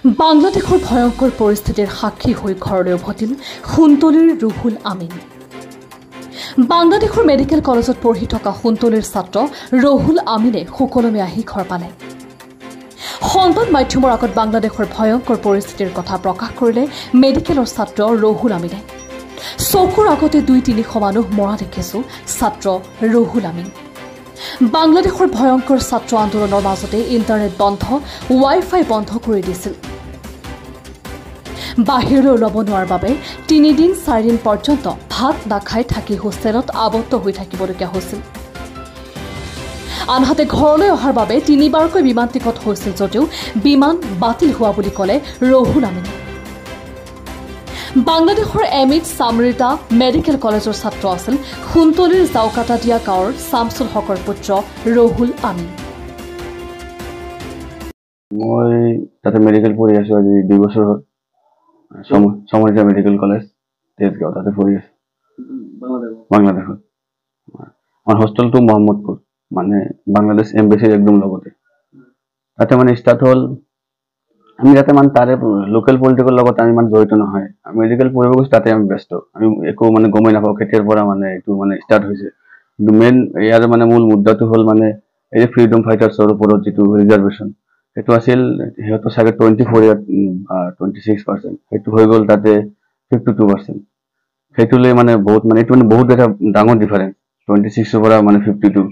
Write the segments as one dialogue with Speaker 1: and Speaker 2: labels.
Speaker 1: বাংলাদেশৰ ভয়ংকৰ পৰিস্থিতিৰ সাক্ষী হৈ ঘৰলৈ উভতিল সোণতলীৰ ৰুহুল আমিন। বাংলাদেশৰ মেডিকেল কলেজত পঢ়ি থকা সোণতলীৰ ছাত্ৰ ৰুহুল আমিনে সুকলমে আহি ঘৰ পালে। সংবাদ মাধ্যমৰ আগত বাংলাদেশৰ ভয়ংকৰ পৰিস্থিতিৰ কথা প্ৰকাশ কৰিলে মেডিকেলৰ ছাত্ৰ ৰুহুল আমিনে। চকুৰ আগতে ২-৩০০ মানুহ মৰা দেখিছো ছাত্ৰ ৰুহুল আমিন। বাংলাদেশৰ ভয়ংকৰ ছাত্ৰ আন্দোলনৰ মাজতে ইণ্টাৰনেট বন্ধ, ৱাইফাই বন্ধ কৰি দিছিল। বাহিৰলৈ ওলাব নোৱাৰাৰ বাবে ৩ দিন ৪ দিন পৰ্যন্ত ভাত নাখাই থাকি হোষ্টেলত আবদ্ধ হৈ থাকিবলগীয়া হৈছিল। আনহাতে ঘৰলৈ অহাৰ বাবে ৩বাৰকৈ বিমান টিকট হৈছিল যদিও বিমান বাতিল হোৱা বুলি ক'লে ৰুহুল আমিনে। বাংলাদেশৰ এমিড সামৰিতা মেডিকেল কলেজৰ ছাত্ৰ আছিল সোণতলীৰ জাউকাটাদিয়া গাঁৱৰ শামছুল হকৰ পুত্ৰ ৰুহুল আমিন।
Speaker 2: মই তাতে মেডিকেল পঢ়ি আছো আজি ২ বছৰ হ'ল। সামৰিতা মেডিকেল কলেজ তেজগাঁও তাতে পঢ়ি আছো বাংলাদেশত। আমার হোস্টেলটো মোহাম্মদপুর, মানে বাংলাদেশ এম্বাসির একদম লগতে। তাতে মানে স্টার্ট হল আমি যাতে মানে তাৰে লোকেল পলিটিকেল লগত আমি মানে জড়িত নহয়। মেডিকেল পঢ়িব গৈছো তাতে আমি ব্যস্ত, আমি একো মানে গমেই নাপাওঁ কেতিয়াৰ পৰা মানে এইটো মানে ষ্টাৰ্ট হৈছে। কিন্তু মেইন ইয়াৰ মানে মূল মুদ্দাটো হ'ল মানে এই যে ফ্ৰীডম ফাইটাৰ্ছৰ ওপৰত যিটো ৰিজাৰ্ভেশ্যন, সেইটো আছিল সিহঁতৰ চাগে 24 ইয়াত 26%, সেইটো হৈ গ'ল তাতে 52%। সেইটোলৈ মানে বহুত মানে এইটো মানে বহুত এটা ডাঙৰ ডিফাৰেঞ্চ, 26ৰ পৰা মানে 52।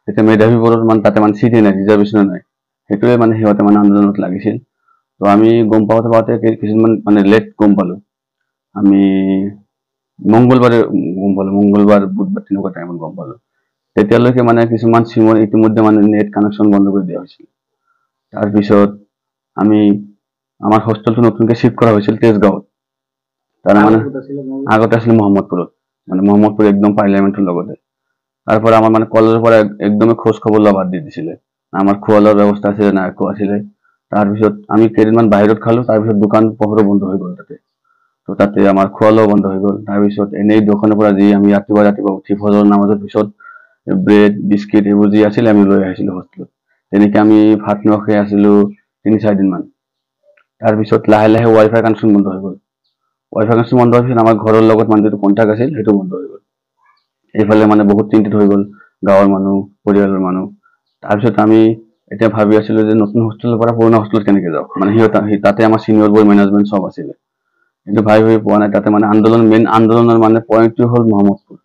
Speaker 2: এতিয়া মেধাৱীবোৰৰ মানে তাতে মানে চিটেই নাই, ৰিজাৰ্ভেশ্যনো নাই। সেইটোৱে মানে সিহঁতে মানে আন্দোলনত লাগিছিল। তো আমি গম পাওঁতে কিছুমান মানে লেট গম পালো। আমি মংগলবাৰ, বুধবাৰ তেনেকুৱা টাইমত গম পালো। তেতিয়ালৈকে মানে কিছুমান চিমৰ ইতিমধ্যে মানে নেট কানেকশ্যন বন্ধ কৰি দিয়া হৈছিল। তাৰপিছত আমি আমাৰ হোষ্টেলটো নতুনকৈ শিফ্ট কৰা হৈছিল তেজগাঁৱত। তাৰ মানে আগতে আছিল মোহাম্মদপুৰত, মানে মোহাম্মদপুৰ একদম পাৰ্লিয়ামেণ্টৰ লগতে। তাৰ পৰা আমাৰ মানে কলেজৰ পৰা একদমেই খোজ খবৰ লোৱা বাদ দি দিছিলে। আমাৰ খোৱা লোৱাৰ ব্যৱস্থা আছিলে না একো আছিলে। তাৰপিছত আমি কেইদিনমান বাহিৰত খালো, তাৰপিছত দোকান পোহৰো বন্ধ হৈ গ'ল তাতে। তো তাতে আমাৰ খোৱা লোৱা বন্ধ হৈ গ'ল। তাৰপিছত এনেই দোকানৰ পৰা যি আমি ৰাতিপুৱা উঠি ফজৰৰ নামাজৰ পিছত ব্ৰেড বিস্কিট এইবোৰ যি আছিলে আমি লৈ আহিছিলো হোষ্টেলত। তেনেকৈ আমি ভাত নোখোৱাকৈ আছিলো ৩-৪ দিনমান। তাৰপিছত লাহে লাহে ৱাইফাই কানেকশ্যন বন্ধ হৈ গ'ল। ৱাইফাই কানেকশ্যন বন্ধ হোৱাৰ পিছত আমাৰ ঘৰৰ লগত মানে যিটো কণ্টেক্ট আছিল সেইটো বন্ধ হৈ গ'ল। এইফালে মানে বহুত চিন্তিত হৈ গ'ল গাঁৱৰ মানুহ, পৰিয়ালৰ মানুহ। তাৰপিছত আমি এতিয়া ভাবি আছিলো যে নতুন হোষ্টেলৰ পৰা পুৰণা হোষ্টেলত কেনেকৈ যাওঁ, মানে তাতে আমাৰ চিনিয়ৰবোৰ মেনেজমেণ্ট চব আছিলে। কিন্তু ভাবি পোৱা নাই তাতে মানে মেইন আন্দোলনৰ মানে পইণ্টটো হ'ল মোহাম্মদপুৰ।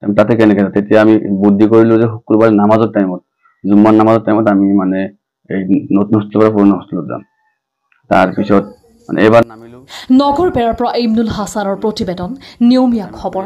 Speaker 2: তাতে কেনেকৈ যাওঁ, তেতিয়া আমি বুদ্ধি কৰিলো যে শুক্ৰবাৰে নামাজৰ টাইমত, জুম্মাৰ নামাজৰ টাইমত আমি মানে এই নতুন হোষ্টেলৰ পৰা পুৰণা হোষ্টেলত যাম। তাৰপিছত মানে এবাৰ নামিলো।
Speaker 1: নগৰ বেৰাৰ পৰা ইমনুল হাছানৰ প্ৰতিবেদন, নিয়মীয়া খবৰ।